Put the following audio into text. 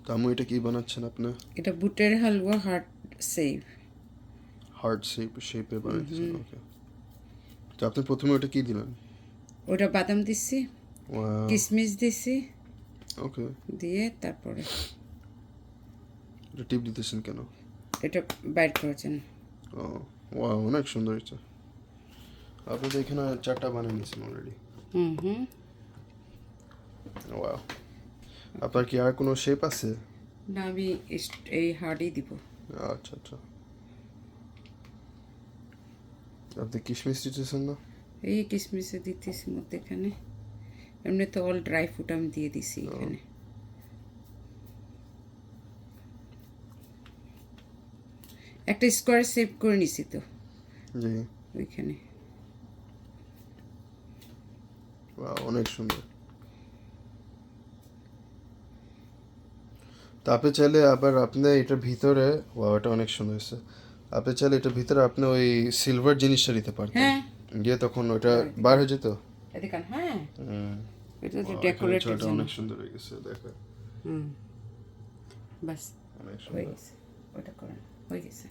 তামু এটা কি বানাচ্ছেন আপনি? এটা বুটের হালুয়া হার্ট শেপে বানাইতেছেন, ওকে। তো আপনি প্রথমে ওটা কি দিলেন? ওটা বাদাম দিছি, ওয়াও, কিশমিশ দিছি, ওকে। দিয়ে তারপরে এটা টিপ দিতেছেন কেন? এটা বাইর করেছেন। ও ওয়াও, অনেক সুন্দর এটা। আপনি তো এখানে 4টা বানিয়ে নিয়েছেন অলরেডি। হুম হুম। ওয়াও। আপনার কি আর কোনো শেপ আছে? না, আমি এই হার্ডই দিব। আচ্ছা আচ্ছা। আপনি কিশমিশ দিতেছেন না? এই কিশমিশে দিতেছি মধ্যে এখানে, এমনি তো অল ড্রাই ফ্রুট আমি দিয়ে দিছি এখানে। একটা স্কোয়ার শেপ করে নিছি তো জি। ওইখানে। ওয়াও, অনেক সুন্দর। তো আপনি চাইলে আবার আপনি এটার ভিতরে, ওয়াও এটা অনেক সুন্দর হয়েছে। আপনি চাইলে এটার ভিতরে আপনি ওই সিলভার জিনিসটা দিতে পারতেন, হ্যাঁ, দিয়ে তখন ওটা বার হয়ে যেত। এদিকে হ্যাঁ, হুম। এটা তো Wow, এখানে ডেকোরেটের ছয়টা জন্য। অনেক সুন্দর হয়ে গেছে, দেখো। হুম, বাস অনেক হয়ে সুন্দর। গেছে, ওটা করেন, হয়ে গেছে।